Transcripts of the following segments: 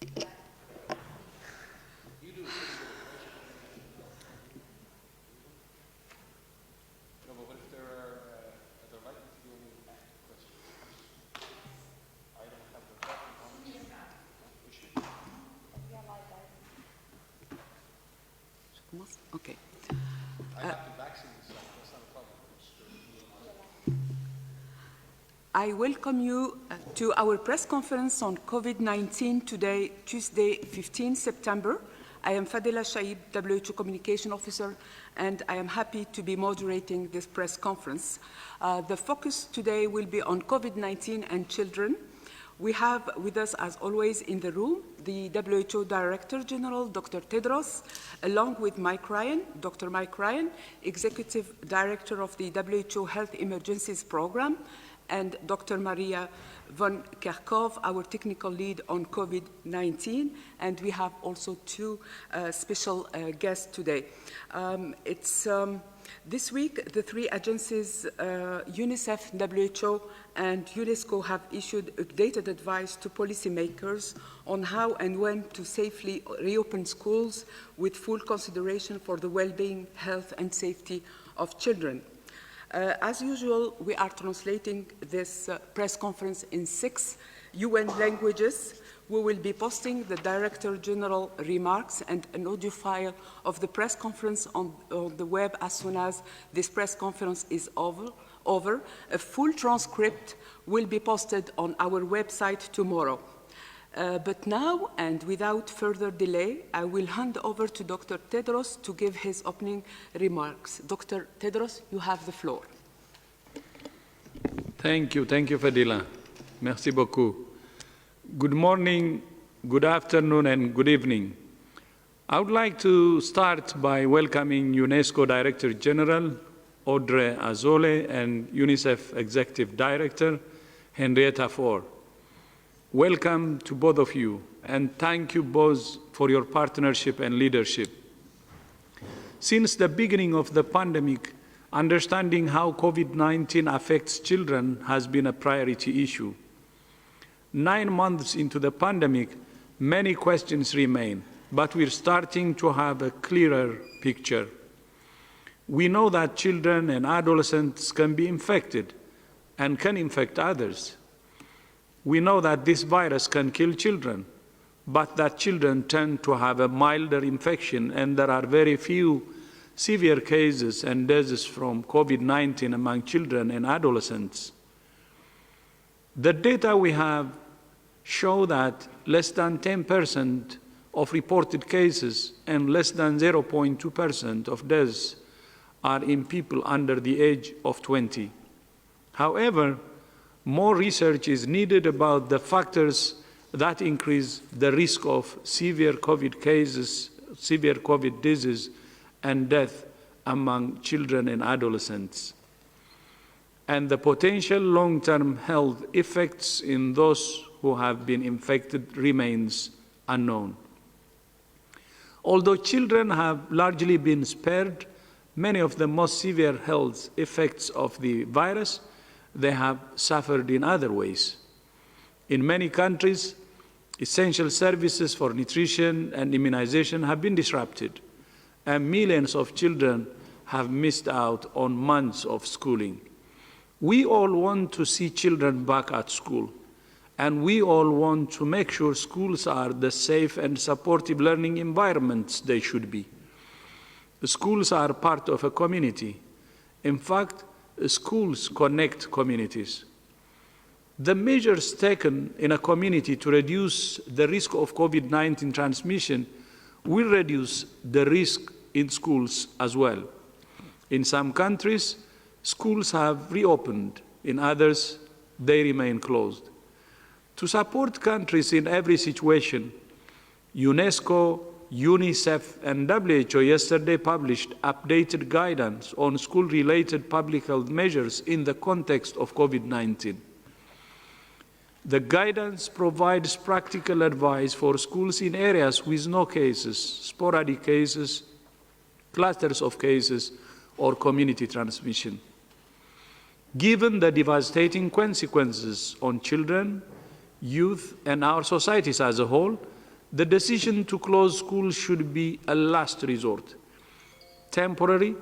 Okay. I welcome you to our press conference on COVID-19 today, Tuesday, 15 September. I am Fadela Shaib, WHO Communication Officer, and I am happy to be moderating this press conference. The focus today will be on COVID-19 and children. We have with us, as always, in the room, the WHO Director General, Dr. Tedros, along with Mike Ryan, Dr. Mike Ryan, Executive Director of the WHO Health Emergencies Program, and Dr. Maria von Kerkhove, our technical lead on COVID-19, and we have also two special guests today. This week, the three agencies, UNICEF, WHO, and UNESCO have issued updated advice to policymakers on how and when to safely reopen schools with full consideration for the well-being, health, and safety of children. As usual, we are translating this press conference in 6 UN languages. We will be posting the Director General remarks and an audio file of the press conference on the web as soon as this press conference is over. A full transcript will be posted on our website tomorrow. But now, and without further delay, I will hand over to Dr. Tedros to give his opening remarks. Dr. Tedros, you have the floor. Thank you, Fadila. Merci beaucoup. Good morning, good afternoon, and good evening. I would like to start by welcoming UNESCO Director General Audrey Azoulay and UNICEF Executive Director Henrietta Fore. Welcome to both of you, and thank you both for your partnership and leadership. Since the beginning of the pandemic, understanding how COVID-19 affects children has been a priority issue. 9 months into the pandemic, many questions remain, but we're starting to have a clearer picture. We know that children and adolescents can be infected and can infect others. We know that this virus can kill children, but that children tend to have a milder infection, and there are very few severe cases and deaths from COVID-19 among children and adolescents. The data we have show that less than 10% of reported cases and less than 0.2% of deaths are in people under the age of 20. However, more research is needed about the factors that increase the risk of severe COVID cases, severe COVID disease, and death among children and adolescents. And the potential long-term health effects in those who have been infected remains unknown. Although children have largely been spared many of the most severe health effects of the virus, they have suffered in other ways. In many countries, essential services for nutrition and immunization have been disrupted, and millions of children have missed out on months of schooling. We all want to see children back at school, and we all want to make sure schools are the safe and supportive learning environments they should be. The schools are part of a community. In fact, schools connect communities. The measures taken in a community to reduce the risk of COVID-19 transmission will reduce the risk in schools as well. In some countries, schools have reopened. In others, they remain closed. To support countries in every situation, UNESCO, UNICEF, and WHO yesterday published updated guidance on school-related public health measures in the context of COVID-19. The guidance provides practical advice for schools in areas with no cases, sporadic cases, clusters of cases, or community transmission. Given the devastating consequences on children, youth, and our societies as a whole, The decision to close schools should be a last resort, temporary,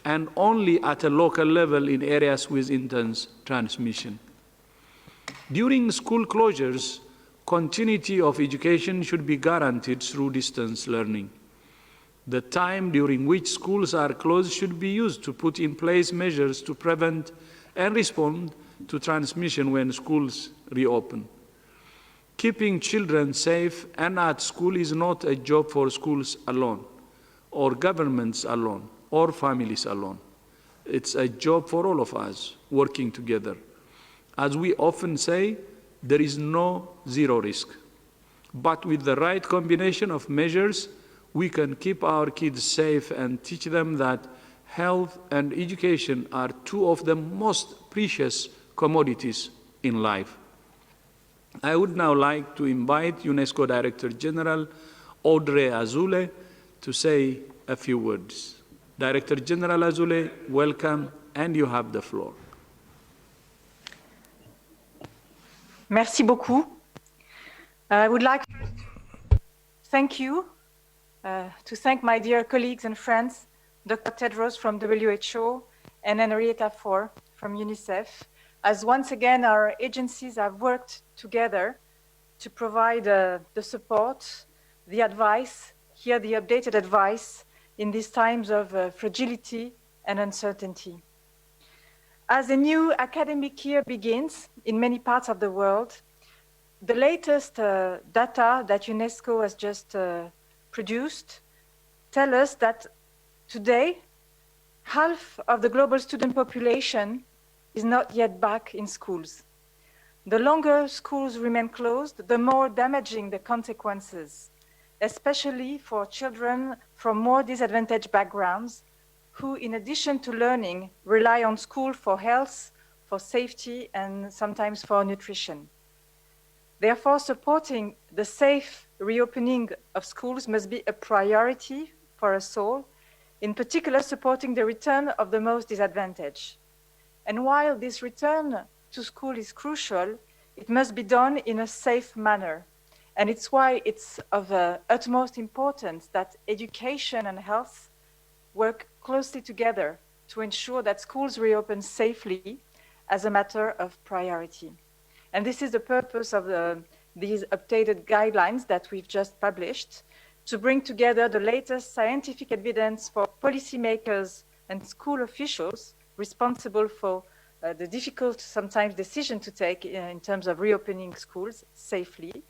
and only at a local level in areas with intense transmission. During school closures, continuity of education should be guaranteed through distance learning. The time during which schools are closed should be used to put in place measures to prevent and respond to transmission when schools reopen. Keeping children safe and at school is not a job for schools alone, or governments alone, or families alone. It's a job for all of us working together. As we often say, there is no zero risk. But with the right combination of measures, we can keep our kids safe and teach them that health and education are two of the most precious commodities in life. I would now like to invite UNESCO Director General Audrey Azoulay to say a few words. Director General Azoulay, welcome, and you have the floor. Merci beaucoup. I would like to thank you, to thank my dear colleagues and friends, Dr. Tedros from WHO and Henrietta Fore from UNICEF, as once again our agencies have worked together to provide the support, the advice, here the updated advice in these times of fragility and uncertainty. As a new academic year begins in many parts of the world, the latest data that UNESCO has just produced tell us that today, half of the global student population is not yet back in schools. The longer schools remain closed, the more damaging the consequences, especially for children from more disadvantaged backgrounds who, in addition to learning, rely on school for health, for safety, and sometimes for nutrition. Therefore, supporting the safe reopening of schools must be a priority for us all, in particular supporting the return of the most disadvantaged. And while this return to school is crucial, it must be done in a safe manner. And it's why it's of utmost importance that education and health work closely together to ensure that schools reopen safely as a matter of priority. And this is the purpose of these updated guidelines that we've just published, to bring together the latest scientific evidence for policymakers and school officials responsible for the difficult, sometimes, decision to take in terms of reopening schools safely.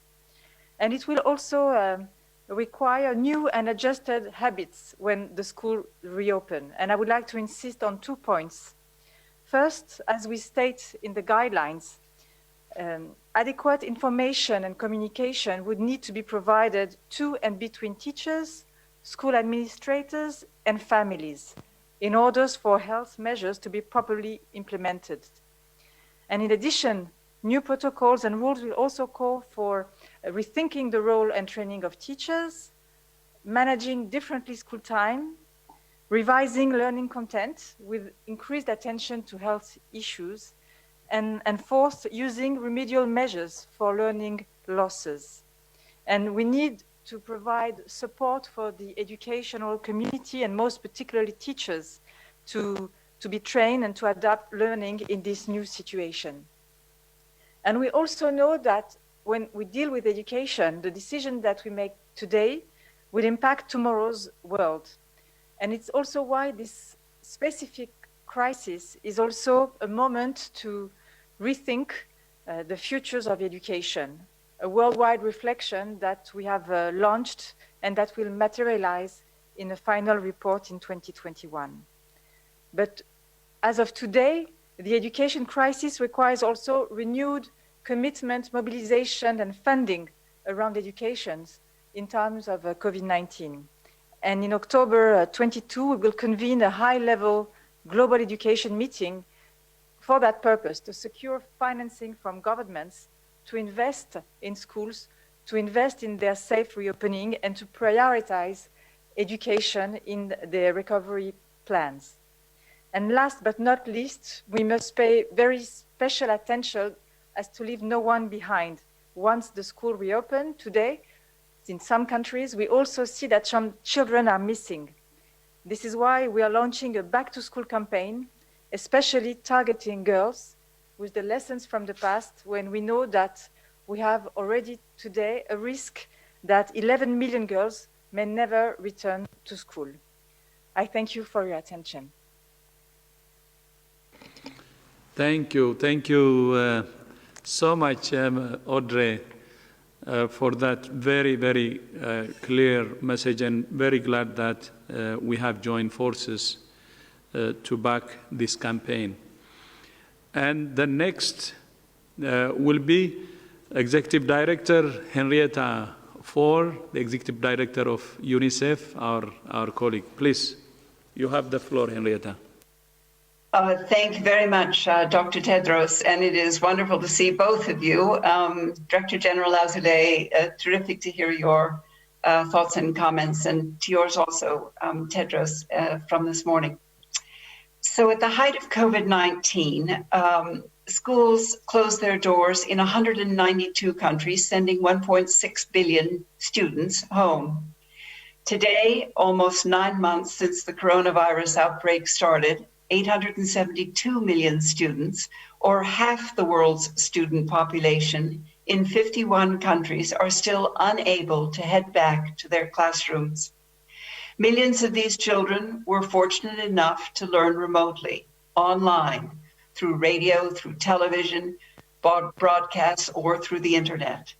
And it will also require new and adjusted habits when the school reopen. And I would like to insist on 2 points. First, as we state in the guidelines, adequate information and communication would need to be provided to and between teachers, school administrators, and families in order for health measures to be properly implemented. And in addition, new protocols and rules will also call for rethinking the role and training of teachers, managing differently school time, revising learning content with increased attention to health issues, and fourth, using remedial measures for learning losses. And we need to provide support for the educational community and most particularly teachers to be trained and to adapt learning in this new situation. And we also know that when we deal with education, the decision that we make today will impact tomorrow's world. And it's also why this specific crisis is also a moment to rethink the futures of education, a worldwide reflection that we have launched and that will materialize in a final report in 2021. But as of today, the education crisis requires also renewed commitment, mobilization, and funding around education in terms of COVID-19. And in October 22, we will convene a high-level global education meeting for that purpose, to secure financing from governments to invest in schools, to invest in their safe reopening, and to prioritize education in their recovery plans. And last but not least, we must pay very special attention as to leave no one behind. Once the school reopened today, In some countries, we also see that some children are missing. This is why we are launching a back-to-school campaign, especially targeting girls with the lessons from the past, when we know that we have already today a risk that 11 million girls may never return to school. I thank you for your attention. Thank you. Thank you so much, Audrey, for that very, very clear message, and very glad that we have joined forces to back this campaign. And the next will be Executive Director Henrietta Fore, the Executive Director of UNICEF, our colleague. Please, you have the floor, Henrietta. Thank you very much, Dr. Tedros, and it is wonderful to see both of you. Director General Azoulay, terrific to hear your thoughts and comments, and to yours also, Tedros, from this morning. So at the height of COVID-19, schools closed their doors in 192 countries, sending 1.6 billion students home. Today, almost 9 months since the coronavirus outbreak started, 872 million students, or half the world's student population, in 51 countries are still unable to head back to their classrooms. Millions of these children were fortunate enough to learn remotely, online, through radio, through television, broadcasts, or through the internet.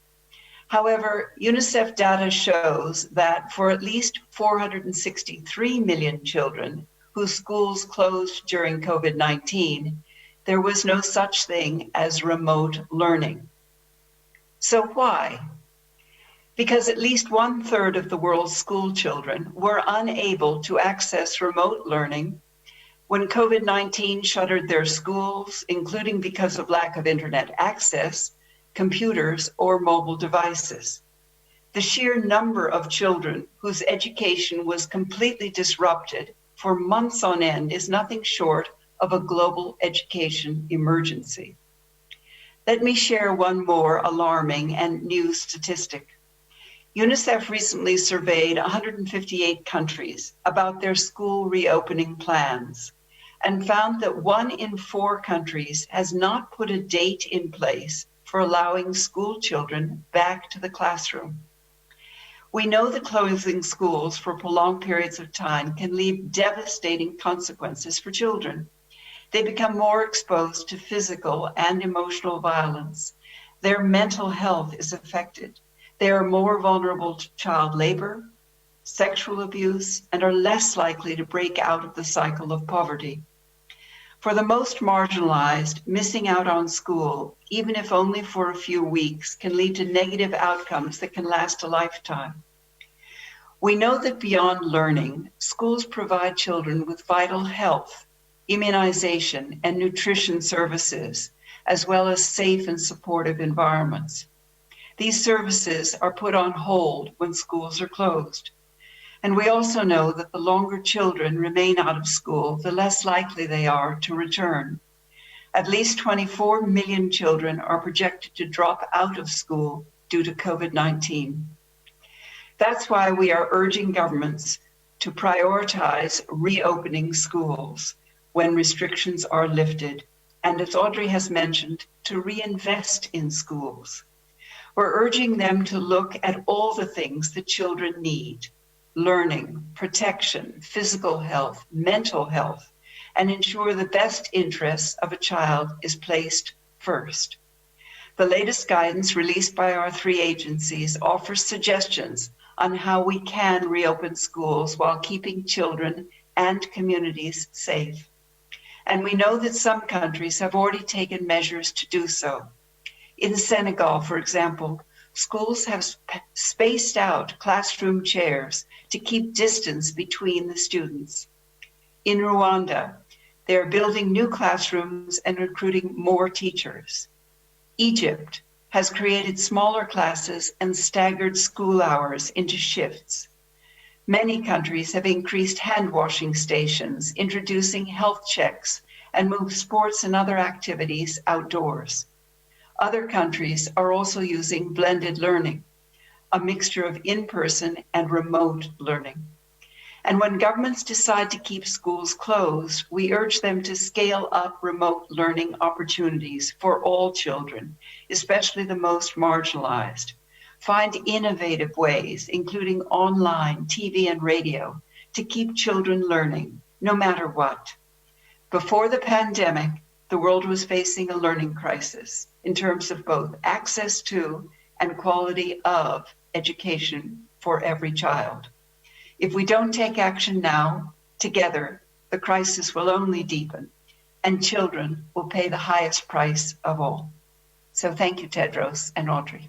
However, UNICEF data shows that for at least 463 million children whose schools closed during COVID-19, there was no such thing as remote learning. So why? Because at least 1/3 of the world's school children were unable to access remote learning when COVID-19 shuttered their schools, including because of lack of internet access, computers, or mobile devices. The sheer number of children whose education was completely disrupted for months on end is nothing short of a global education emergency. Let me share one more alarming and new statistic. UNICEF recently surveyed 158 countries about their school reopening plans and found that 1 in 4 countries has not put a date in place for allowing school children back to the classroom. We know that closing schools for prolonged periods of time can leave devastating consequences for children. They become more exposed to physical and emotional violence. Their mental health is affected. They are more vulnerable to child labor, sexual abuse, and are less likely to break out of the cycle of poverty. For the most marginalized, missing out on school, even if only for a few weeks, can lead to negative outcomes that can last a lifetime. We know that beyond learning, schools provide children with vital health, immunization, and nutrition services, as well as safe and supportive environments. These services are put on hold when schools are closed. And we also know that the longer children remain out of school, the less likely they are to return. At least 24 million children are projected to drop out of school due to COVID-19. That's why we are urging governments to prioritize reopening schools when restrictions are lifted, and as Audrey has mentioned, to reinvest in schools. We're urging them to look at all the things that children need: learning, protection, physical health, mental health, and ensure the best interests of a child is placed first. The latest guidance released by our 3 agencies offers suggestions on how we can reopen schools while keeping children and communities safe. And we know that some countries have already taken measures to do so. In Senegal, for example, schools have spaced out classroom chairs to keep distance between the students. In Rwanda, they are building new classrooms and recruiting more teachers. Egypt has created smaller classes and staggered school hours into shifts. Many countries have increased hand washing stations, introducing health checks, and moved sports and other activities outdoors. Other countries are also using blended learning. a mixture of in-person and remote learning. And when governments decide to keep schools closed, we urge them to scale up remote learning opportunities for all children, especially the most marginalized. Find innovative ways, including online, TV, and radio, to keep children learning, no matter what. Before the pandemic, the world was facing a learning crisis in terms of both access to and quality of education for every child. If we don't take action now, together, the crisis will only deepen, and children will pay the highest price of all. So thank you, Tedros and Audrey.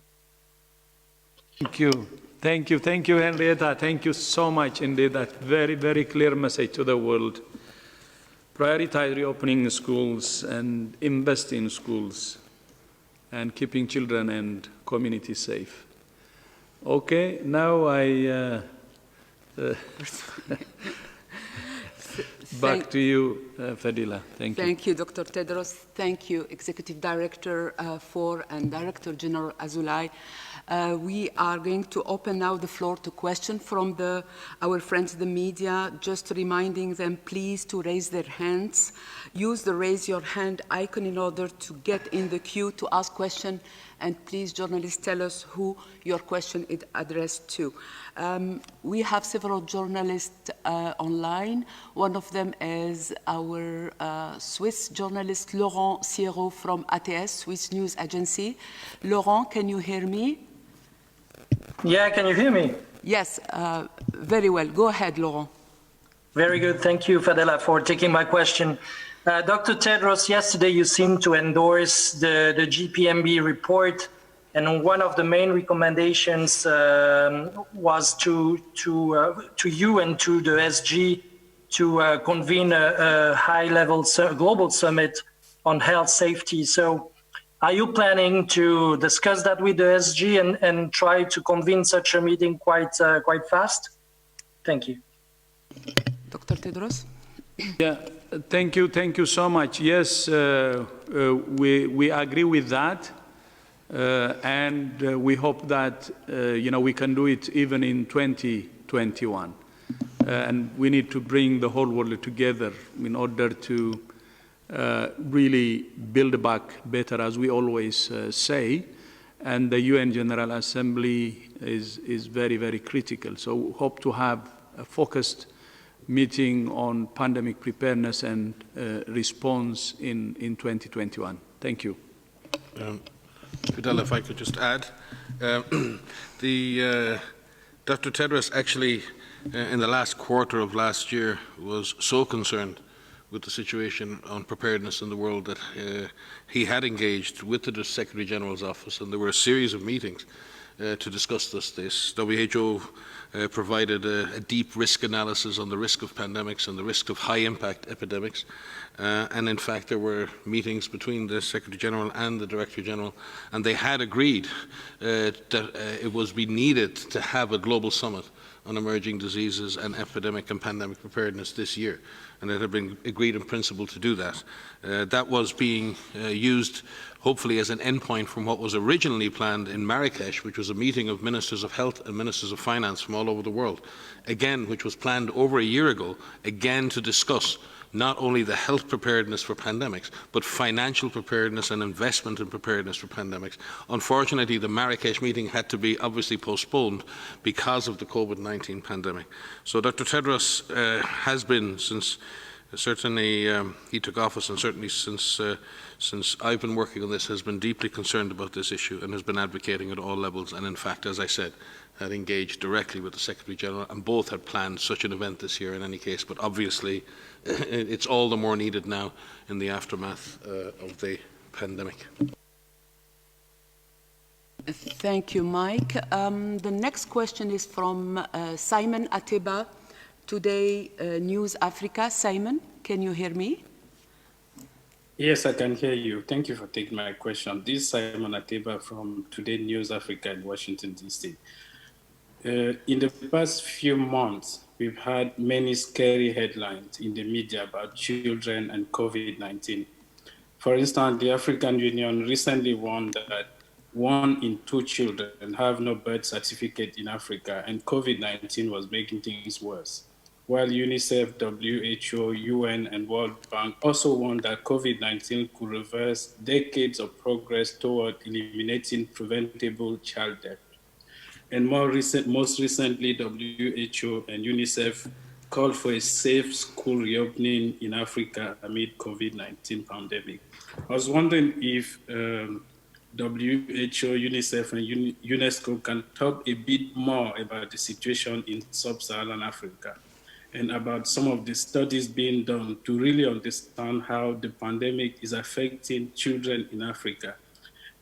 Thank you. Thank you. Thank you, Henrietta. Thank you so much indeed. That very, very clear message to the world. Prioritize reopening schools and invest in schools and keeping children and communities safe. Okay, now back to you, Fadila. Thank you. Thank you, Dr. Tedros. Thank you, Executive Director and Director General Azoulay. We are going to open now the floor to questions from our friends, the media, just reminding them, please, to raise their hands. Use the raise your hand icon in order to get in the queue to ask questions. And please, journalists, tell us who your question is addressed to. We have several journalists online. One of them is our Swiss journalist, Laurent Siero from ATS, Swiss News Agency. Laurent, can you hear me? Yeah, can you hear me? Yes, very well. Go ahead, Laurent. Very good. Thank you, Fadela, for taking my question. Dr. Tedros, yesterday you seemed to endorse the GPMB report, and one of the main recommendations was to you and to the SG to convene a high-level global summit on health safety. So are you planning to discuss that with the SG and try to convene such a meeting quite fast? Thank you. Dr. Tedros? Yeah, thank you so much. Yes, we agree with that, and we hope that we can do it even in 2021. And we need to bring the whole world together in order to really build back better, as we always say. And the UN General Assembly is very, very critical. So we hope to have a focused meeting on pandemic preparedness and response in 2021. Thank you. Fidel, if I could just add, Dr. Tedros actually, in the last quarter of last year, was so concerned with the situation on preparedness in the world that he had engaged with the Secretary General's office, and there were a series of meetings to discuss this. WHO provided a deep risk analysis on the risk of pandemics and the risk of high-impact epidemics. And in fact, there were meetings between the Secretary General and the Director General, and they had agreed that it was needed to have a global summit on emerging diseases and epidemic and pandemic preparedness this year. And it had been agreed in principle to do that. That was being used hopefully as an endpoint from what was originally planned in Marrakesh, which was a meeting of ministers of health and ministers of finance from all over the world, again, which was planned over a year ago, again to discuss not only the health preparedness for pandemics, but financial preparedness and investment in preparedness for pandemics. Unfortunately, the Marrakesh meeting had to be obviously postponed because of the COVID-19 pandemic. So Dr. Tedros has been, since certainly he took office, and certainly since I've been working on this, has been deeply concerned about this issue and has been advocating at all levels. And in fact, as I said, had engaged directly with the Secretary General, and both had planned such an event this year in any case. But obviously, it's all the more needed now in the aftermath of the pandemic. Thank you, Mike. The next question is from Simon Ateba, Today News Africa. Simon, can you hear me? Yes, I can hear you. Thank you for taking my question. This is Simon Ateba from Today News Africa in Washington, D.C. In the past few months, we've had many scary headlines in the media about children and COVID-19. For instance, the African Union recently warned that 1 in 2 children have no birth certificate in Africa, and COVID-19 was making things worse. While UNICEF, WHO, UN, and World Bank also warned that COVID-19 could reverse decades of progress toward eliminating preventable child death. And most recently, WHO and UNICEF called for a safe school reopening in Africa amid COVID-19 pandemic. I was wondering if WHO, UNICEF, and UNESCO can talk a bit more about the situation in sub-Saharan Africa and about some of the studies being done to really understand how the pandemic is affecting children in Africa.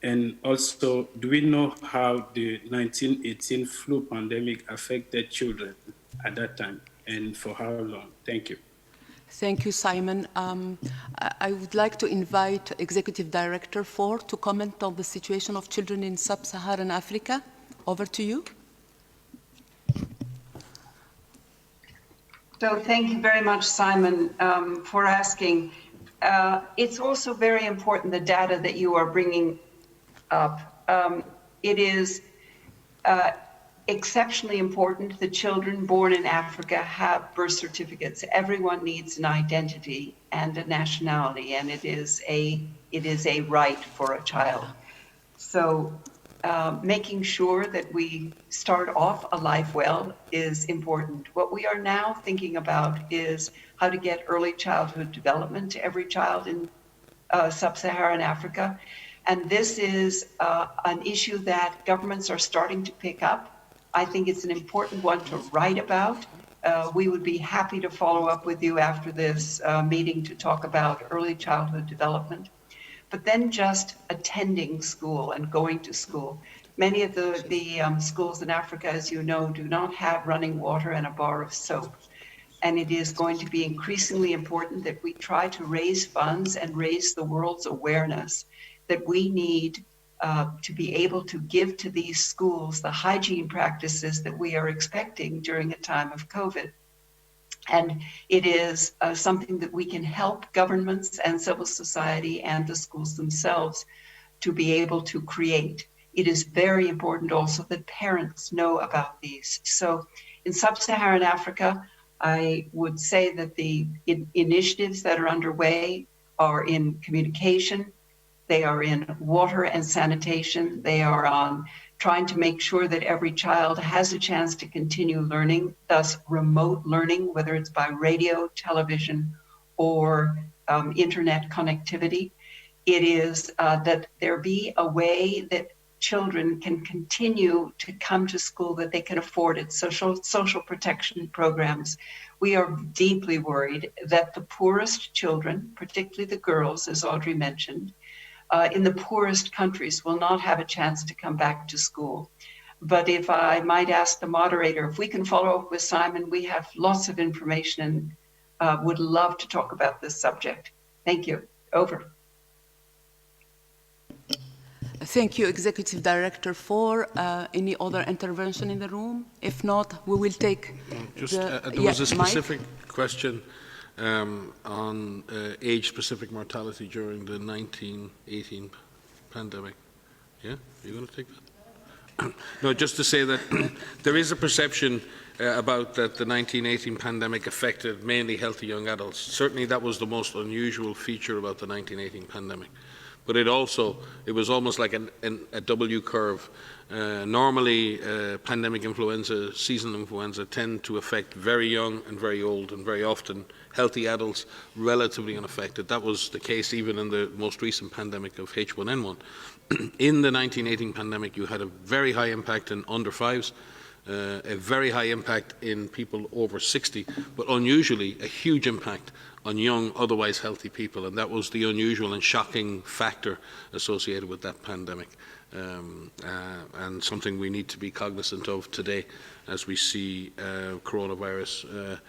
And also, do we know how the 1918 flu pandemic affected children at that time and for how long? Thank you. Thank you, Simon. I would like to invite Executive Director 4 to comment on the situation of children in sub-Saharan Africa. Over to you. So thank you very much, Simon, for asking. It's also very important, the data that you are bringing up. It is exceptionally important that children born in Africa have birth certificates. Everyone needs an identity and a nationality, and it is a right for a child. So making sure that we start off a life well is important. What we are now thinking about is how to get early childhood development to every child in sub-Saharan Africa. And this is an issue that governments are starting to pick up. I think it's an important one to write about. We would be happy to follow up with you after this meeting to talk about early childhood development. But then just attending school and going to school. Many of the schools in Africa, as you know, do not have running water and a bar of soap. And it is going to be increasingly important that we try to raise funds and raise the world's awareness that we need to be able to give to these schools the hygiene practices that we are expecting during a time of COVID. And it is something that we can help governments and civil society and the schools themselves to be able to create. It is very important also that parents know about these. So in sub-Saharan Africa, I would say that the initiatives that are underway are in communication, they are in water and sanitation, they are on trying to make sure that every child has a chance to continue learning, thus remote learning, whether it's by radio, television, or internet connectivity. It is that there be a way that children can continue to come to school, that they can afford it, social protection programs. We are deeply worried that the poorest children, particularly the girls, as Audrey mentioned, in the poorest countries will not have a chance to come back to school. But if I might ask the moderator, if we can follow up with Simon, we have lots of information and would love to talk about this subject. Thank you. Over. Thank you, Executive Director 4. Any other intervention in the room? If not, we will take there was a specific question on age-specific mortality during the 1918 pandemic. Yeah, are you going to take that? No, just to say that there is a perception about that the 1918 pandemic affected mainly healthy young adults. Certainly that was the most unusual feature about the 1918 pandemic. But it was almost like a W curve. Normally, pandemic influenza, seasonal influenza, tend to affect very young and very old, and very often healthy adults relatively unaffected. That was the case even in the most recent pandemic of H1N1. In the 1918 pandemic, you had a very high impact in under 5s, a very high impact in people over 60, but unusually a huge impact on young, otherwise healthy people, and that was the unusual and shocking factor associated with that pandemic, and something we need to be cognizant of today as we see coronavirus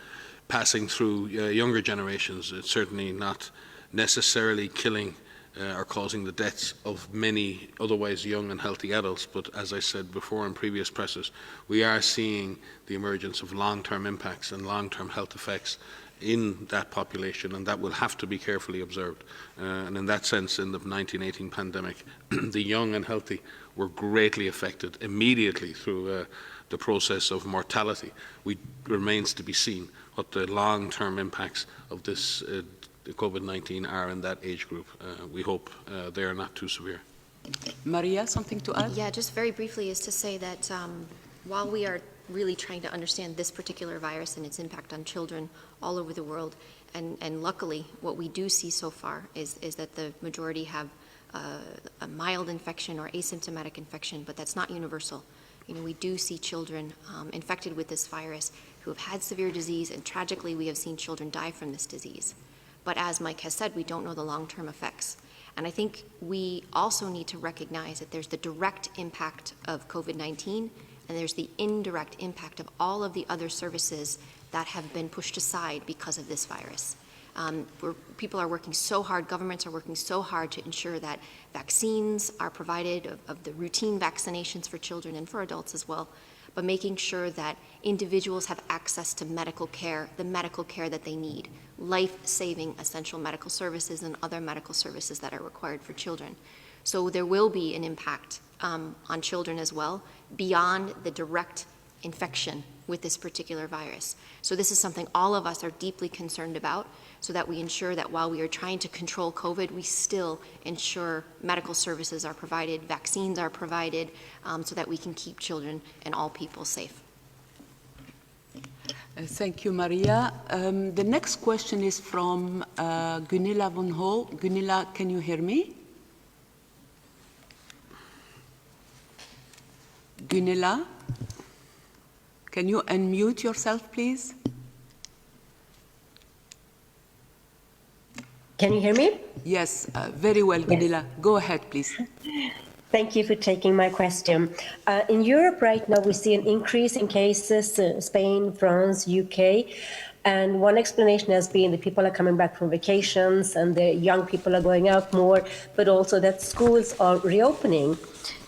passing through younger generations. It's certainly not necessarily killing or causing the deaths of many otherwise young and healthy adults, but as I said before in previous presses, we are seeing the emergence of long-term impacts and long-term health effects in that population, and that will have to be carefully observed. And in that sense, in the 1918 pandemic, the young and healthy were greatly affected immediately through the process of mortality. It remains to be seen what the long-term impacts of this COVID-19 are in that age group. We hope they are not too severe. Maria, something to add? Yeah, just very briefly is to say that while we are really trying to understand this particular virus and its impact on children all over the world, and luckily what we do see so far is that the majority have a mild infection or asymptomatic infection, but that's not universal. You know, we do see children infected with this virus who have had severe disease, and tragically we have seen children die from this disease. But as Mike has said, we don't know the long-term effects. And I think we also need to recognize that there's the direct impact of COVID-19 and there's the indirect impact of all of the other services that have been pushed aside because of this virus. People are working so hard, governments are working so hard to ensure that vaccines are provided of the routine vaccinations for children and for adults as well, but making sure that individuals have access to medical care, the medical care that they need, life-saving essential medical services and other medical services that are required for children. So there will be an impact on children as well, beyond the direct infection with this particular virus. So this is something all of us are deeply concerned about, so that we ensure that while we are trying to control COVID, we still ensure medical services are provided, vaccines are provided, so that we can keep children and all people safe. Thank you, Maria. The next question is from Gunilla von Hol. Gunilla, can you hear me? Gunilla, can you unmute yourself, please? Can you hear me? Yes, very well, Gunilla. Yes. Go ahead, please. Thank you for taking my question. In Europe right now, we see an increase in cases, Spain, France, UK, and one explanation has been that people are coming back from vacations and the young people are going out more, but also that schools are reopening.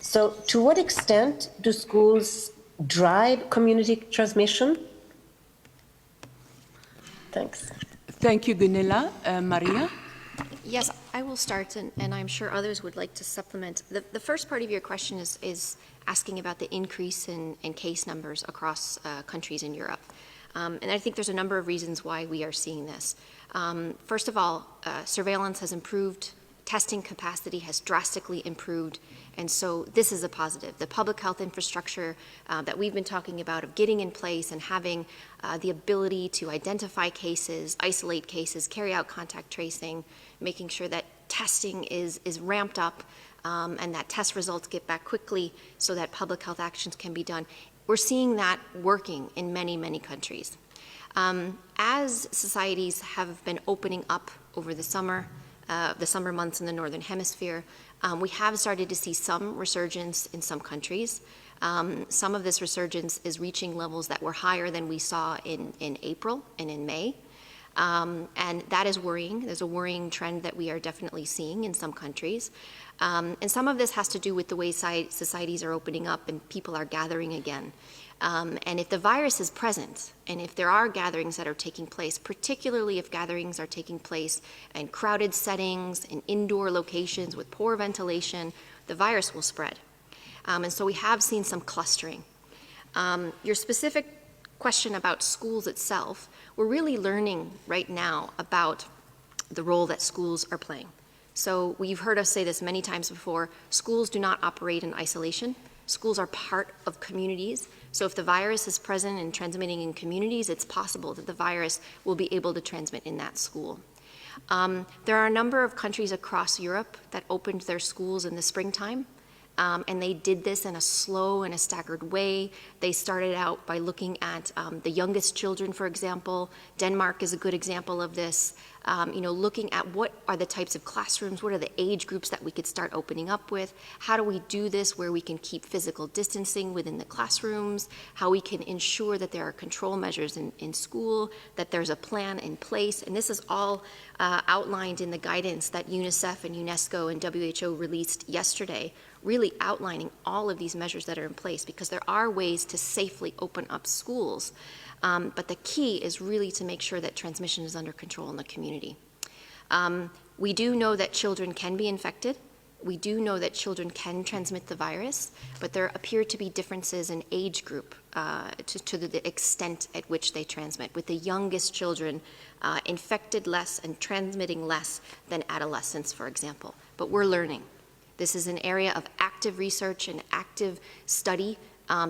So to what extent do schools drive community transmission? Thanks. Thank you, Gunilla. Maria? Yes, I will start, and I'm sure others would like to supplement. The first part of your question is asking about the increase in case numbers across countries in Europe. And I think there's a number of reasons why we are seeing this. First of all, surveillance has improved, testing capacity has drastically improved, and so this is a positive. The public health infrastructure that we've been talking about of getting in place and having the ability to identify cases, isolate cases, carry out contact tracing, making sure that testing is ramped up and that test results get back quickly so that public health actions can be done. We're seeing that working in many, many countries. As societies have been opening up over the summer months in the Northern Hemisphere, we have started to see some resurgence in some countries. Some of this resurgence is reaching levels that were higher than we saw in April and in May. And that is worrying. There's a worrying trend that we are definitely seeing in some countries. And some of this has to do with the way societies are opening up and people are gathering again. And if the virus is present, and if there are gatherings that are taking place, particularly if gatherings are taking place in crowded settings, in indoor locations with poor ventilation, the virus will spread. And so we have seen some clustering. Your specific question about schools itself, we're really learning right now about the role that schools are playing. So you've heard us say this many times before, schools do not operate in isolation. Schools are part of communities. So if the virus is present and transmitting in communities, it's possible that the virus will be able to transmit in that school. There are a number of countries across Europe that opened their schools in the springtime. And they did this in a slow and a staggered way. They started out by looking at the youngest children, for example. Denmark is a good example of this. Looking at what are the types of classrooms, what are the age groups that we could start opening up with, how do we do this where we can keep physical distancing within the classrooms, how we can ensure that there are control measures in school, that there's a plan in place. And this is all outlined in the guidance that UNICEF and UNESCO and WHO released yesterday, really outlining all of these measures that are in place, because there are ways to safely open up schools. But the key is really to make sure that transmission is under control in the community. We do know that children can be infected We do know that children can transmit the virus, but there appear to be differences in age group to the extent at which they transmit, with the youngest children infected less and transmitting less than adolescents, for example. But we're learning. This is an area of active research and active study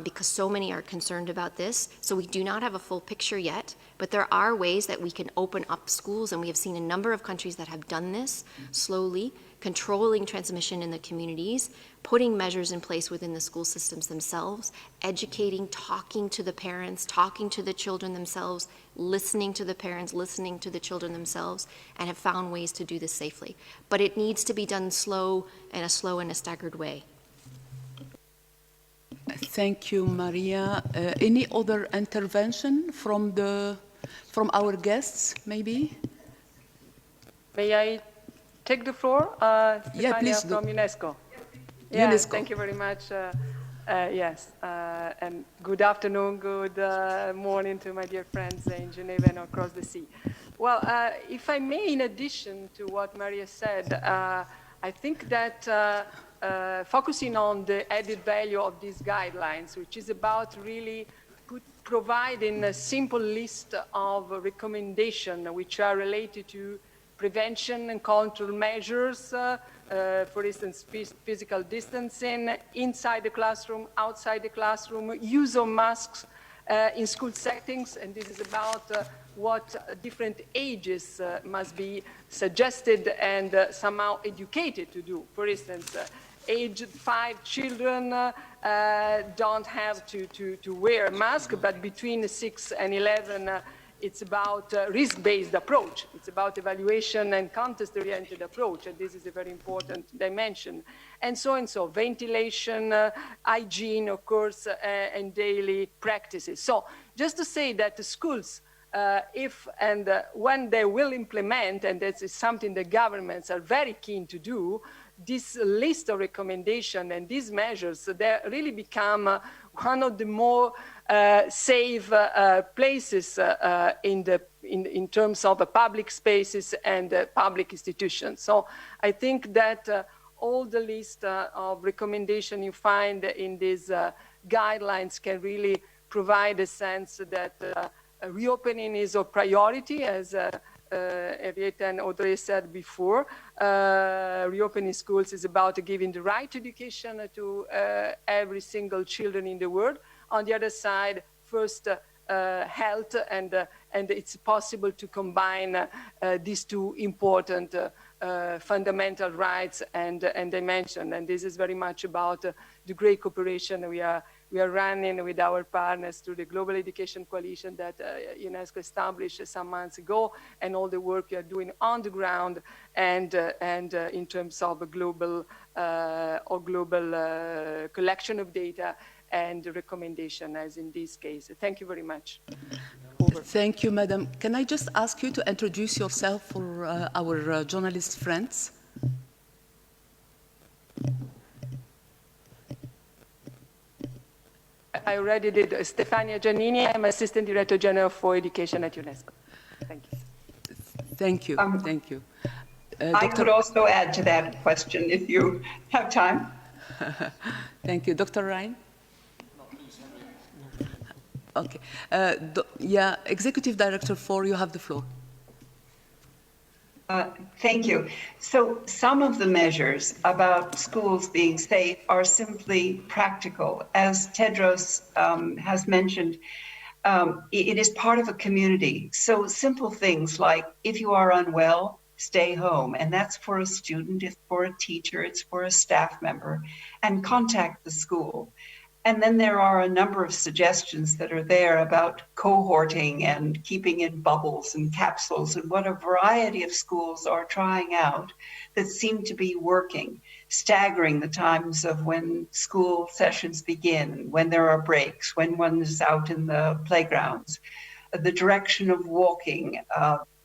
because so many are concerned about this. So we do not have a full picture yet, but there are ways that we can open up schools, and we have seen a number of countries that have done this slowly, controlling transmission in the communities, putting measures in place within the school systems themselves, educating, talking to the parents, talking to the children themselves, listening to the parents, listening to the children themselves, and have found ways to do this safely. But it needs to be done slow and a staggered way. Thank you, Maria. Any other intervention from our guests, maybe? May I take the floor? Yeah, please do. From UNESCO. Yeah, UNESCO. Thank you very much. Yes, and good afternoon, good morning to my dear friends in Geneva and across the sea. Well, if I may, in addition to what Maria said, I think that focusing on the added value of these guidelines, which is about really providing a simple list of recommendations which are related to prevention and control measures, for instance, physical distancing inside the classroom, outside the classroom, use of masks in school settings, and this is about what different ages must be suggested and somehow educated to do. For instance, age 5 children don't have to wear a mask, but between 6 and 11, it's about risk-based approach. It's about evaluation and context-oriented approach, and this is a very important dimension. And so, ventilation, hygiene, of course, and daily practices. So just to say that the schools, if and when they will implement, and that is something the governments are very keen to do, this list of recommendations and these measures, they really become one of the more safe places in terms of public spaces and public institutions. So I think that all the list of recommendations you find in these guidelines can really provide a sense that reopening is a priority, as Henrietta and Audrey said before. Reopening schools is about giving the right education to every single children in the world. On the other side, first health, and it's possible to combine these two important fundamental rights and dimension. And this is very much about the great cooperation we are running with our partners through the Global Education Coalition that UNESCO established some months ago, and all the work we are doing on the ground and in terms of a global collection of data and recommendation, as in this case. Thank you very much. Over. Thank you, Madam. Can I just ask you to introduce yourself for our journalist friends? I already did. Stefania Giannini, I'm Assistant Director General for Education at UNESCO. Thank you. Thank you. Thank you. I could also add to that question if you have time. Thank you. Dr. Ryan? Okay. Yeah, Executive Director 4, you have the floor. Thank you. So some of the measures about schools being safe are simply practical. As Tedros has mentioned, it is part of a community. So simple things like, if you are unwell, stay home. And that's for a student, it's for a teacher, it's for a staff member, and contact the school. And then there are a number of suggestions that are there about cohorting and keeping in bubbles and capsules, and what a variety of schools are trying out that seem to be working, staggering the times of when school sessions begin, when there are breaks, when one is out in the playgrounds, the direction of walking,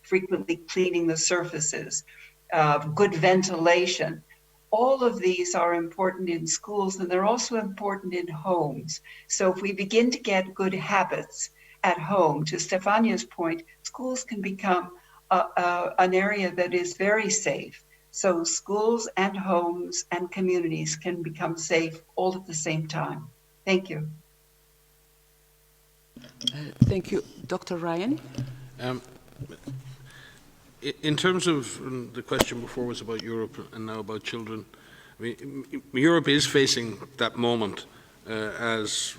frequently cleaning the surfaces, good ventilation. All of these are important in schools, and they're also important in homes. So if we begin to get good habits at home, to Stefania's point, schools can become an area that is very safe, so schools and homes and communities can become safe all at the same time. Thank you. Thank you. Dr. Ryan? In terms of the question before was about Europe and now about children, I mean, Europe is facing that moment as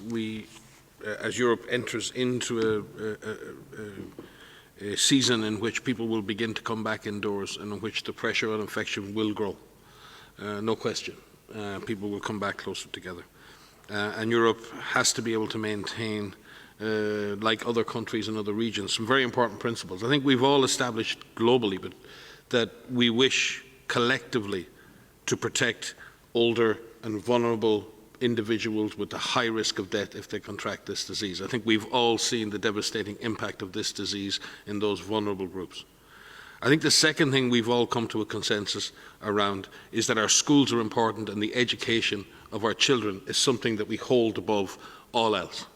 Europe enters into a season in which people will begin to come back indoors and in which the pressure on infection will grow. No question. People will come back closer together. And Europe has to be able to maintain, like other countries and other regions, some very important principles. I think we've all established globally but that we wish collectively to protect older and vulnerable individuals with a high risk of death if they contract this disease. I think we've all seen the devastating impact of this disease in those vulnerable groups. I think the second thing we've all come to a consensus around is that our schools are important and the education of our children is something that we hold above all else.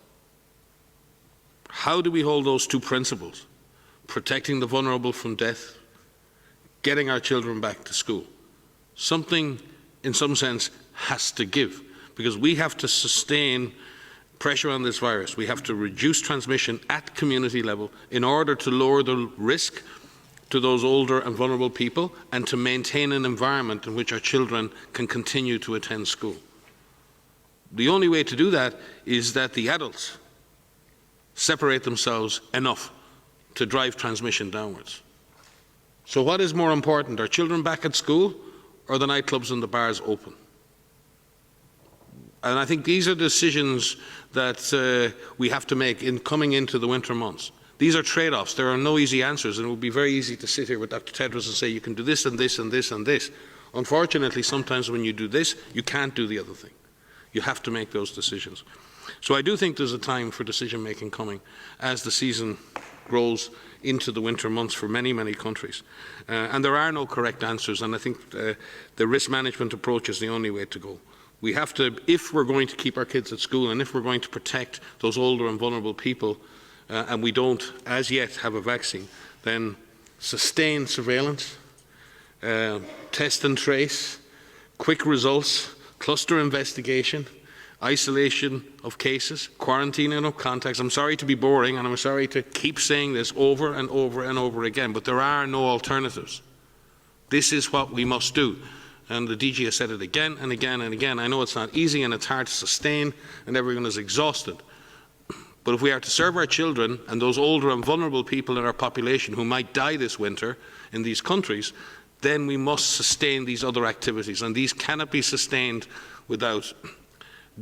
How do we hold those two principles? Protecting the vulnerable from death, getting our children back to school. Something, in some sense, has to give, because we have to sustain pressure on this virus. We have to reduce transmission at community level in order to lower the risk to those older and vulnerable people and to maintain an environment in which our children can continue to attend school. The only way to do that is that the adults separate themselves enough to drive transmission downwards. So what is more important, our children back at school or the nightclubs and the bars open? And I think these are decisions that we have to make in coming into the winter months. These are trade-offs. There are no easy answers, and it would be very easy to sit here with Dr. Tedros and say you can do this and this and this and this. Unfortunately, sometimes when you do this, you can't do the other thing. You have to make those decisions. So I do think there's a time for decision-making coming as the season grows into the winter months for many, many countries. And there are no correct answers, and I think the risk management approach is the only way to go. We have to, if we're going to keep our kids at school and if we're going to protect those older and vulnerable people, and we don't as yet have a vaccine, then sustain surveillance, test and trace, quick results, cluster investigation, isolation of cases, quarantining of contacts. I'm sorry to be boring and I'm sorry to keep saying this over and over and over again, but there are no alternatives. This is what we must do. And the DG has said it again and again and again. I know it's not easy and it's hard to sustain and everyone is exhausted. But if we are to serve our children and those older and vulnerable people in our population who might die this winter in these countries, then we must sustain these other activities. And these cannot be sustained without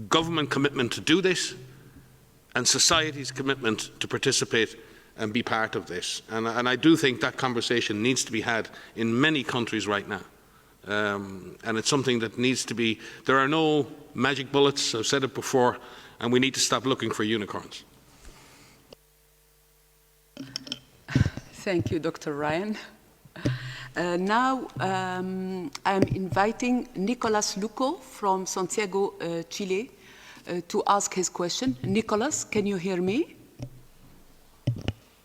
government commitment to do this and society's commitment to participate and be part of this. And I do think that conversation needs to be had in many countries right now. And it's something that needs to be, there are no magic bullets, I've said it before, and we need to stop looking for unicorns. Thank you, Dr. Ryan. Now I'm inviting Nicolas Luco from Santiago, Chile, to ask his question. Nicolas, can you hear me?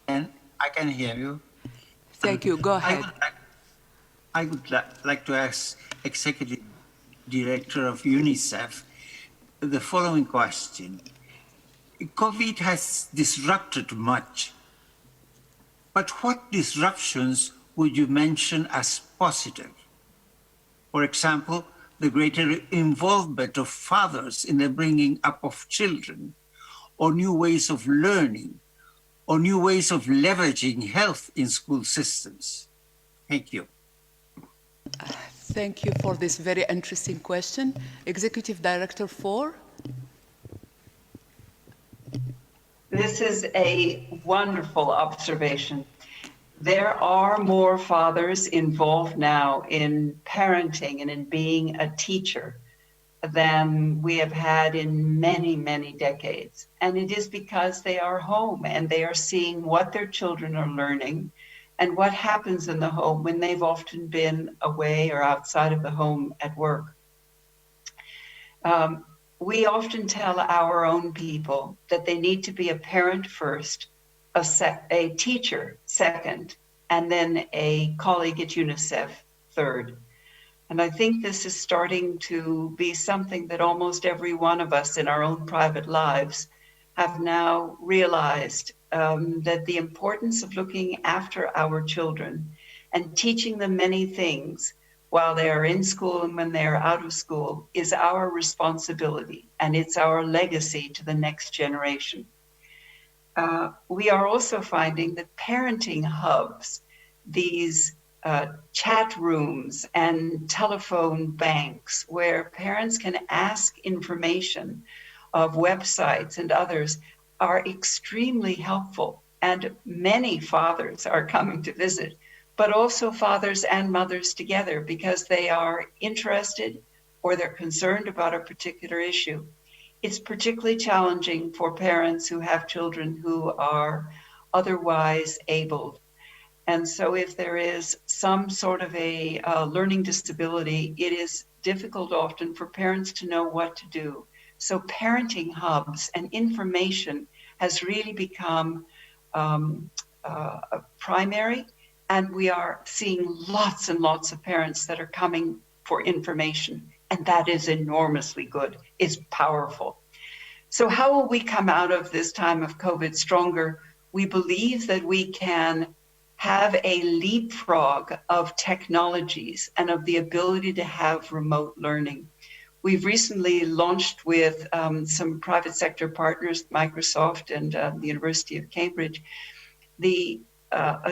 And I can hear you. Thank you. Go ahead. I would like to ask Executive Director of UNICEF the following question. COVID has disrupted much, but what disruptions would you mention as positive? For example, the greater involvement of fathers in the bringing up of children, or new ways of learning, or new ways of leveraging health in school systems. Thank you. Thank you for this very interesting question. Executive Director 4. This is a wonderful observation. There are more fathers involved now in parenting and in being a teacher than we have had in many, many decades. And it is because they are home and they are seeing what their children are learning and what happens in the home when they've often been away or outside of the home at work. We often tell our own people that they need to be a parent first, a teacher second, and then a colleague at UNICEF third. And I think this is starting to be something that almost every one of us in our own private lives have now realized, that the importance of looking after our children and teaching them many things while they are in school and when they are out of school is our responsibility, and it's our legacy to the next generation. We are also finding that parenting hubs, these chat rooms and telephone banks where parents can ask information of websites and others, are extremely helpful. And many fathers are coming to visit, but also fathers and mothers together because they are interested or they're concerned about a particular issue. It's particularly challenging for parents who have children who are otherwise abled. And so if there is some sort of a learning disability, it is difficult often for parents to know what to do. So parenting hubs and information has really become primary, and we are seeing lots and lots of parents that are coming for information, and that is enormously good. It's powerful. So how will we come out of this time of COVID stronger? We believe that we can have a leapfrog of technologies and of the ability to have remote learning. We've recently launched with some private sector partners, Microsoft and the University of Cambridge,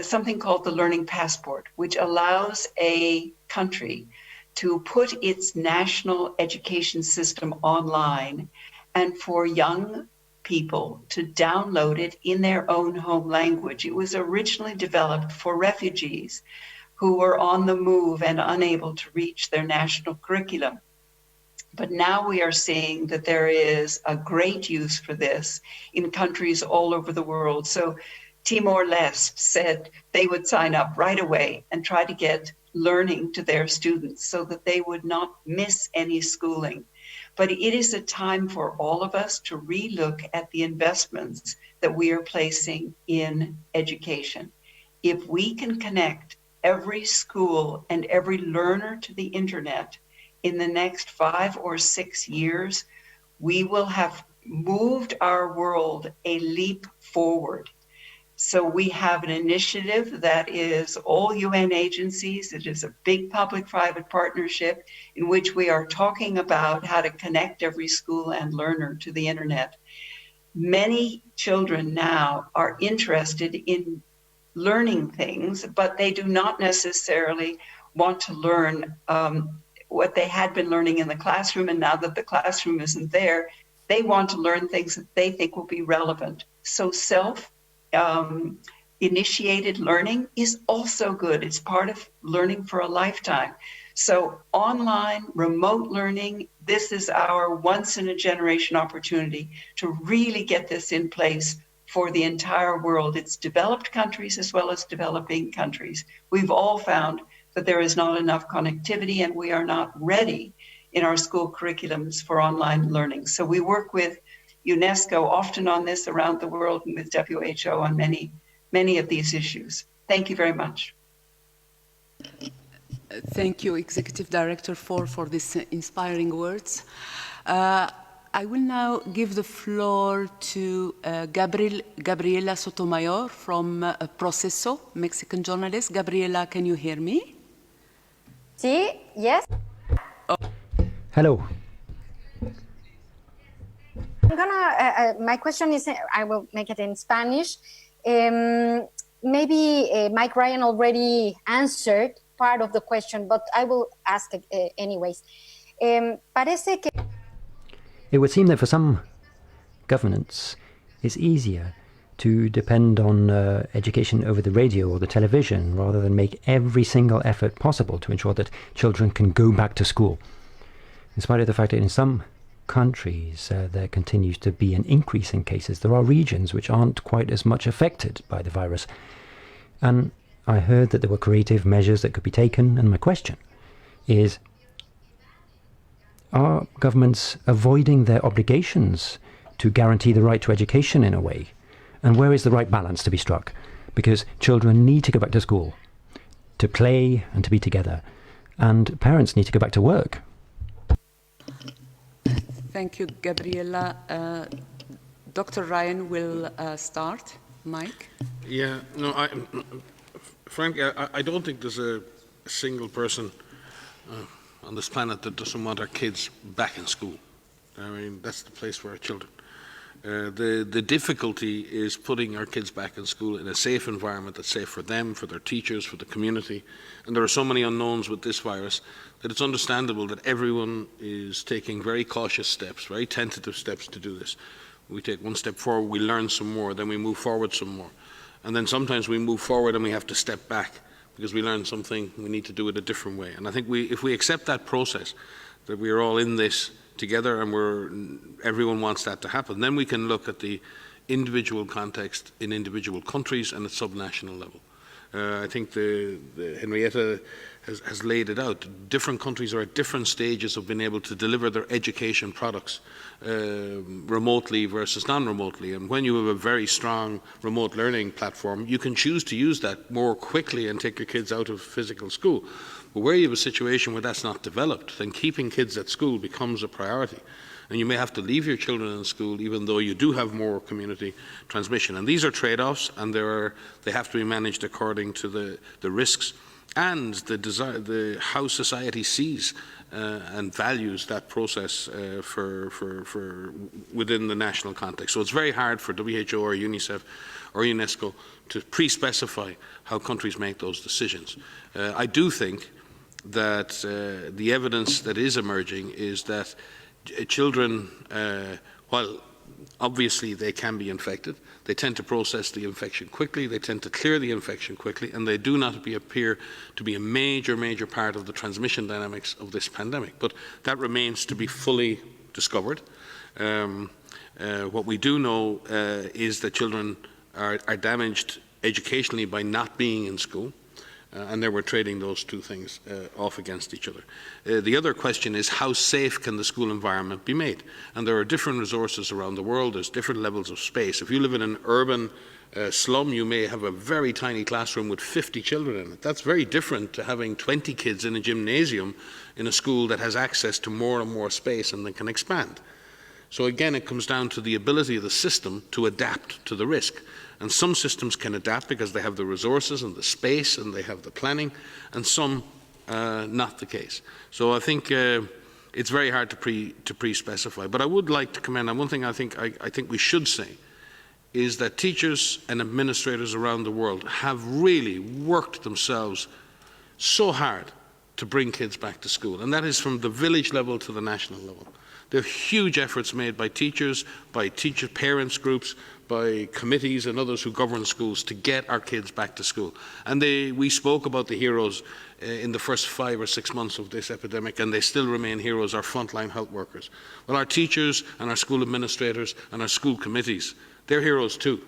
something called the Learning Passport, which allows a country to put its national education system online and for young people to download it in their own home language. It was originally developed for refugees who were on the move and unable to reach their national curriculum. But now we are seeing that there is a great use for this in countries all over the world. So Timor-Leste said they would sign up right away and try to get learning to their students so that they would not miss any schooling. But it is a time for all of us to relook at the investments that we are placing in education. If we can connect every school and every learner to the internet in the next 5 or 6 years, we will have moved our world a leap forward. So we have an initiative that is all UN agencies. It is a big public-private partnership in which we are talking about how to connect every school and learner to the internet. Many children now are interested in learning things, but they do not necessarily want to learn what they had been learning in the classroom, and now that the classroom isn't there, they want to learn things that they think will be relevant. So initiated learning is also good. It's part of learning for a lifetime. So online, remote learning, this is our once in a generation opportunity to really get this in place for the entire world. It's developed countries as well as developing countries. We've all found that there is not enough connectivity and we are not ready in our school curriculums for online learning. So we work with UNESCO often on this around the world and with WHO on many of these issues. Thank you very much. Thank you, Executive Director, for these inspiring words. I will now give the floor to Gabriela Sotomayor from Proceso, Mexican journalist. Gabriela, can you hear me? Sí, yes. Oh. Hello. I'm gonna, my question is, I will make it in Spanish. Maybe Mike Ryan already answered part of the question, but I will ask it anyways. Parece que... It would seem that for some governments, it's easier to depend on education over the radio or the television rather than make every single effort possible to ensure that children can go back to school. In spite of the fact that in some countries there continues to be an increase in cases, there are regions which aren't quite as much affected by the virus. And I heard that there were creative measures that could be taken, and my question is, are governments avoiding their obligations to guarantee the right to education in a way? And where is the right balance to be struck? Because children need to go back to school, to play and to be together. and parents need to go back to work. Thank you, Gabriela. Dr. Ryan will start. Mike? Yeah, no, frankly, I don't think there's a single person on this planet that doesn't want our kids back in school. I mean, that's the place for our children. The difficulty is putting our kids back in school in a safe environment that's safe for them, for their teachers, for the community. And there are so many unknowns with this virus that it's understandable that everyone is taking very cautious steps, very tentative steps to do this. We take one step forward, we learn some more, then we move forward some more. And then sometimes we move forward and we have to step back because we learn something, we need to do it a different way. And I think if we accept that process, that we are all in this together and everyone wants that to happen, then we can look at the individual context in individual countries and at subnational level. I think Henrietta has laid it out. Different countries are at different stages of being able to deliver their education products remotely versus non-remotely. And when you have a very strong remote learning platform, you can choose to use that more quickly and take your kids out of physical school. But where you have a situation where that's not developed, then keeping kids at school becomes a priority. And you may have to leave your children in school even though you do have more community transmission. And these are trade-offs, and they have to be managed according to the risks and how society sees and values that process for within the national context. So it's very hard for WHO or UNICEF or UNESCO to pre-specify how countries make those decisions. I do think that the evidence that is emerging is that children, while obviously they can be infected, they tend to process the infection quickly, they tend to clear the infection quickly, and they do not appear to be a major part of the transmission dynamics of this pandemic. But that remains to be fully discovered. What we do know is that children are damaged educationally by not being in school. And there we're trading those two things off against each other. The other question is, how safe can the school environment be made? And there are different resources around the world. There's different levels of space. If you live in an urban slum, you may have a very tiny classroom with 50 children in it. That's very different to having 20 kids in a gymnasium in a school that has access to more and more space and then can expand. So again, it comes down to the ability of the system to adapt to the risk. And some systems can adapt because they have the resources and the space and they have the planning, and some not the case. So I think it's very hard to pre-specify. But I would like to commend on one thing I think we should say is that teachers and administrators around the world have really worked themselves so hard to bring kids back to school, and that is from the village level to the national level. There are huge efforts made by teachers, parents groups, by committees and others who govern schools to get our kids back to school. And we spoke about the heroes in the first 5 or 6 months of this epidemic, and they still remain heroes, our frontline health workers. Well, our teachers and our school administrators and our school committees, they're heroes too,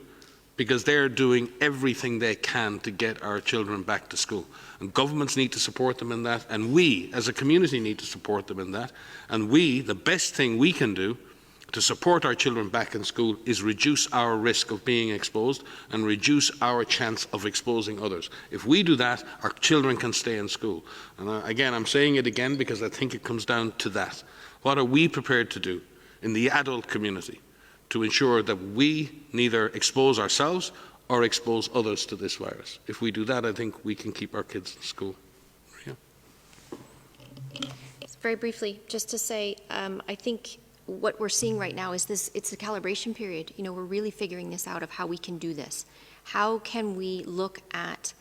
because they're doing everything they can to get our children back to school. And governments need to support them in that, and we as a community need to support them in that. And the best thing we can do to support our children back in school is reduce our risk of being exposed and reduce our chance of exposing others. If we do that, our children can stay in school. And again, I'm saying it again because I think it comes down to that. What are we prepared to do in the adult community to ensure that we neither expose ourselves or expose others to this virus? If we do that, I think we can keep our kids in school. Yeah. Very briefly, just to say, I think what we're seeing right now is it's a calibration period. You know, we're really figuring this out of how we can do this. How can we look at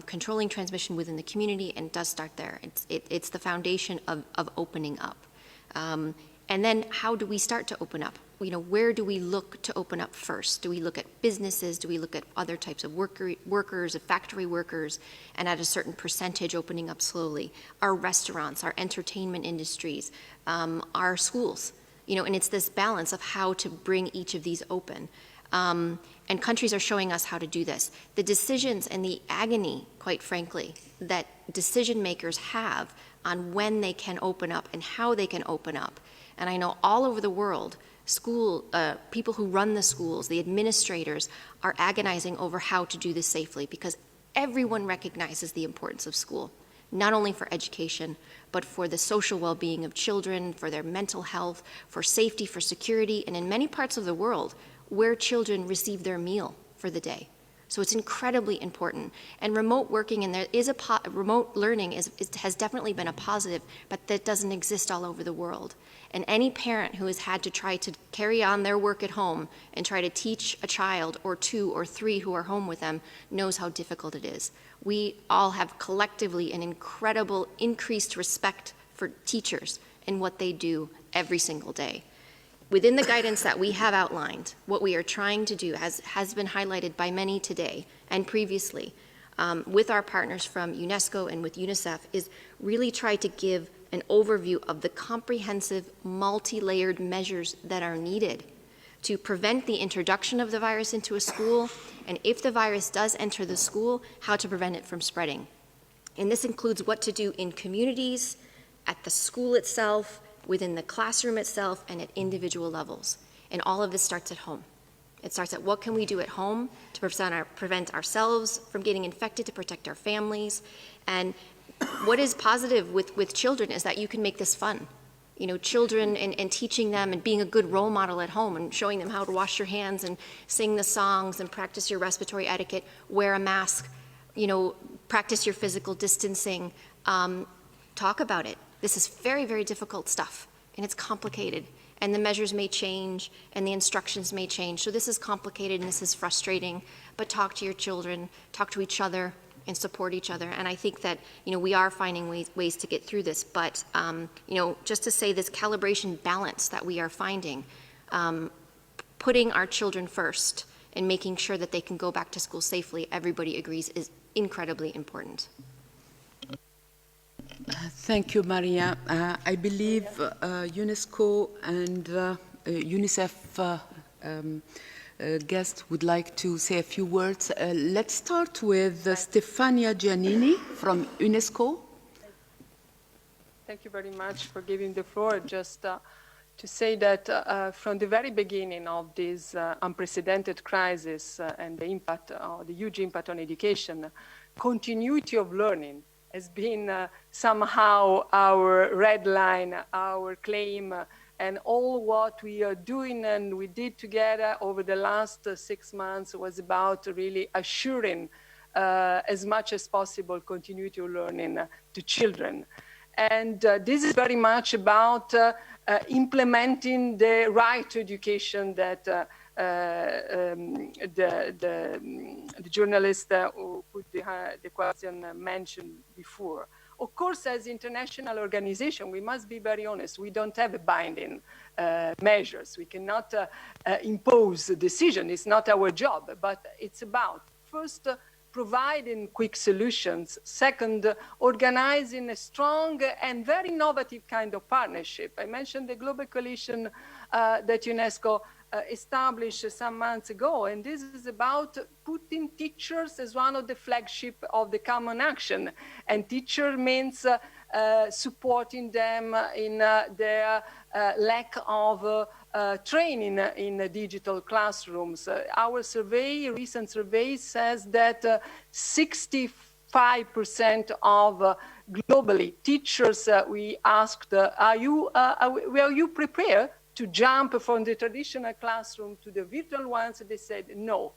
controlling transmission within the community, and it does start there. It's the foundation of opening up. And then how do we start to open up? You know, where do we look to open up first? Do we look at businesses? Do we look at other types of workers, factory workers, and at a certain percentage opening up slowly? Our restaurants, our entertainment industries, our schools. You know, and it's this balance of how to bring each of these open. And countries are showing us how to do this. The decisions and the agony, quite frankly, that decision makers have on when they can open up and how they can open up. And I know all over the world, people who run the schools, the administrators, are agonizing over how to do this safely, because everyone recognizes the importance of school. not only for education, but for the social well-being of children, for their mental health, for safety, for security, and in many parts of the world where children receive their meal for the day. So it's incredibly important. And remote working, and there is remote learning has definitely been a positive, but that doesn't exist all over the world. And any parent who has had to try to carry on their work at home and try to teach a child or two or three who are home with them knows how difficult it is. We all have collectively an incredible increased respect for teachers and what they do every single day. Within the guidance that we have outlined, what we are trying to do has been highlighted by many today and previously with our partners from UNESCO and with UNICEF is really try to give an overview of the comprehensive, multi-layered measures that are needed to prevent the introduction of the virus into a school, and if the virus does enter the school, how to prevent it from spreading. And this includes what to do in communities, at the school itself, within the classroom itself, and at individual levels. And all of this starts at home. It starts at what can we do at home to prevent ourselves from getting infected, to protect our families. And what is positive with children is that you can make this fun. You know, children and teaching them and being a good role model at home and showing them how to wash your hands and sing the songs and practice your respiratory etiquette, wear a mask, you know, practice your physical distancing, talk about it. This is very, very difficult stuff, and it's complicated, and the measures may change, and the instructions may change. So this is complicated, and this is frustrating, but talk to your children, talk to each other, and support each other. And I think that, you know, we are finding ways to get through this, but, you know, just to say this calibration balance that we are finding, putting our children first and making sure that they can go back to school safely, everybody agrees, is incredibly important. Thank you, Maria. I believe UNESCO and UNICEF guest would like to say a few words. Let's start with Stefania Giannini from UNESCO. Thank you very much for giving the floor. Just to say that from the very beginning of this unprecedented crisis and the impact, the huge impact on education, continuity of learning has been somehow our red line, our claim, and all what we are doing and we did together over the last 6 months was about really assuring as much as possible continuity of learning to children. And this is very much about implementing the right to education that the journalist who put the question mentioned before. Of course, as international organization, we must be very honest. We don't have a binding measures. We cannot impose a decision. It's not our job, but it's about first providing quick solutions. Second, organizing a strong and very innovative kind of partnership. I mentioned the Global Coalition that UNESCO established some months ago, and this is about putting teachers as one of the flagship of the common action. And teacher means supporting them in their lack of training in digital classrooms. Our survey, recent survey, says that 65% of globally teachers we asked, are you prepared to jump from the traditional classroom to the virtual ones? They said no.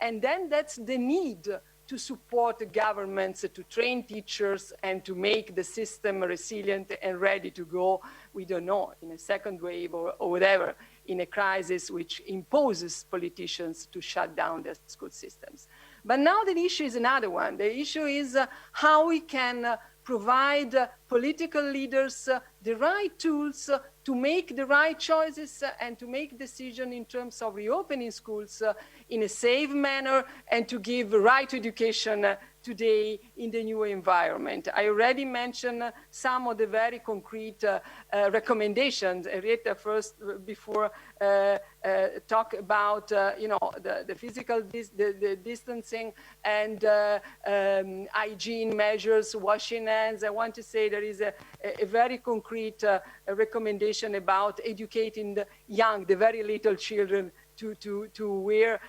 And then that's the need to support the governments to train teachers and to make the system resilient and ready to go, we don't know, in a second wave or whatever, in a crisis which imposes politicians to shut down their school systems. But now the issue is another one. The issue is how we can provide political leaders the right tools to make the right choices and to make decisions in terms of reopening schools in a safe manner and to give right education today in the new environment. I already mentioned some of the very concrete recommendations. Rita first, before talk about the physical distancing and hygiene measures, washing hands. I want to say there is a very concrete recommendation about educating the young, the very little children to wear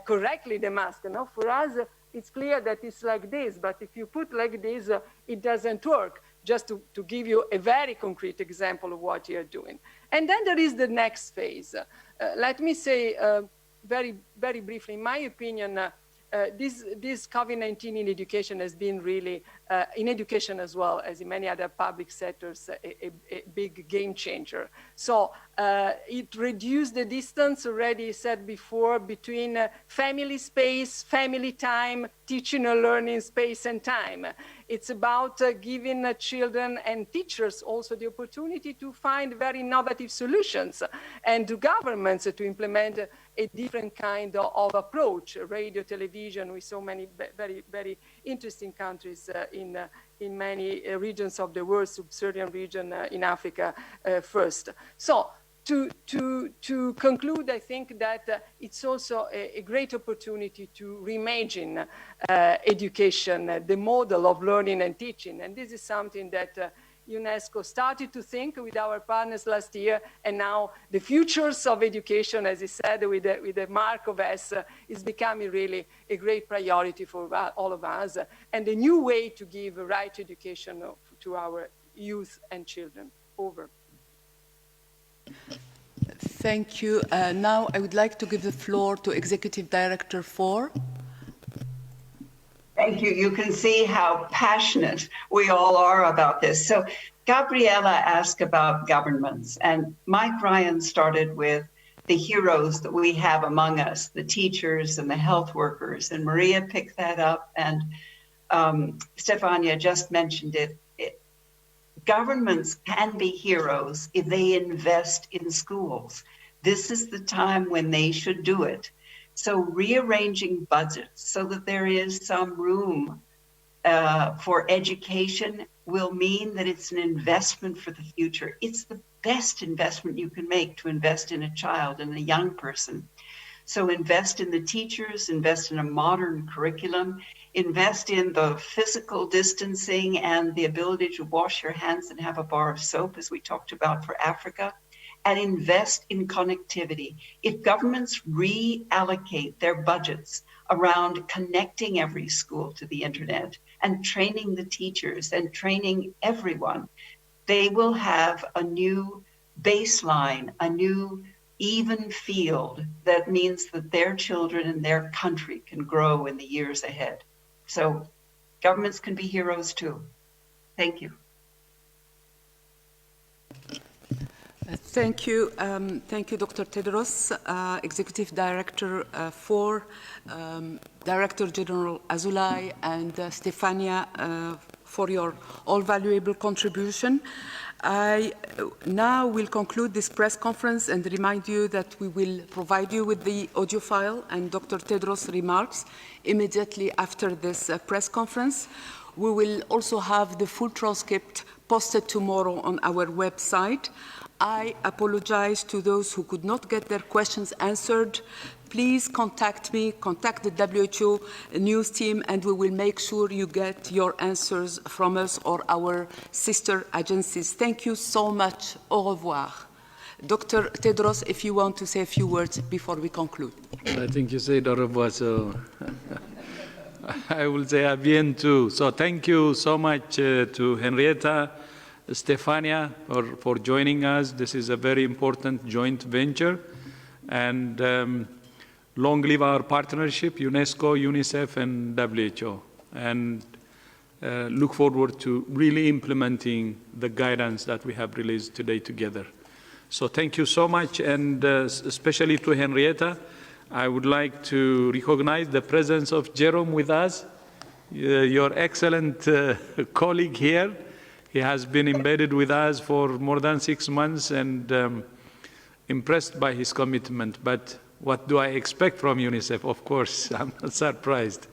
correctly the mask. For us, it's clear that it's like this, but if you put like this, it doesn't work. Just to give you a very concrete example of what you're doing. And then there is the next phase. Let me say very, very briefly, in my opinion, this COVID-19 in education has been really, in education as well as in many other public sectors, a big game changer. So it reduced the distance, already said before, between family space, family time, teaching and learning space and time. It's about giving children and teachers also the opportunity to find very innovative solutions, and to governments to implement a different kind of approach. Radio, television, we saw many very, very interesting countries in many regions of the world, sub-Saharan region in Africa first. So to conclude, I think that it's also a great opportunity to reimagine education, the model of learning and teaching. And this is something that UNESCO started to think with our partners last year, and now the futures of education, as he said, with the mark of S, is becoming really a great priority for all of us, and a new way to give right education to our youth and children. Over. Thank you. Now I would like to give the floor to Executive Director 4. Thank you. You can see how passionate we all are about this. So Gabriela asked about governments, and Mike Ryan started with the heroes that we have among us, the teachers and the health workers, and Maria picked that up, and Stefania just mentioned it. Governments can be heroes if they invest in schools. This is the time when they should do it. So rearranging budgets so that there is some room for education will mean that it's an investment for the future. It's the best investment you can make, to invest in a child and a young person. So invest in the teachers, invest in a modern curriculum, invest in the physical distancing and the ability to wash your hands and have a bar of soap, as we talked about for Africa, and invest in connectivity. If governments reallocate their budgets around connecting every school to the internet and training the teachers and training everyone, they will have a new baseline, a new even field that means that their children and their country can grow in the years ahead. So governments can be heroes too. Thank you. Thank you. Thank you, Dr. Tedros, Executive Director 4, Director General Azulay, and Stefania for your all valuable contribution. I now will conclude this press conference and remind you that we will provide you with the audio file and Dr. Tedros' remarks immediately after this press conference. We will also have the full transcript posted tomorrow on our website. I apologize to those who could not get their questions answered. Please contact me, contact the WHO news team, and we will make sure you get your answers from us or our sister agencies. Thank you so much. Au revoir. Dr. Tedros, if you want to say a few words before we conclude. I think you said au revoir, so I will say à bientôt. So thank you so much to Henrietta, Stefania, for joining us. This is a very important joint venture, and long live our partnership, UNESCO, UNICEF, and WHO, and look forward to really implementing the guidance that we have released today together. So thank you so much, and especially to Henrietta, I would like to recognize the presence of Jerome with us, your excellent colleague here. He has been embedded with us for more than 6 months, and impressed by his commitment. But what do I expect from UNICEF? Of course, I'm not surprised.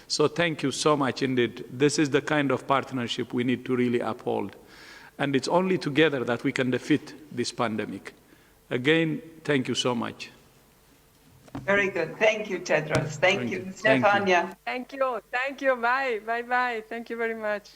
So thank you so much indeed. This is the kind of partnership we need to really uphold. And it's only together that we can defeat this pandemic. Again, thank you so much. Very good. Thank you, Tedros. Thank you. Stefania. Thank you. Thank you. Bye. Bye-bye. Thank you very much.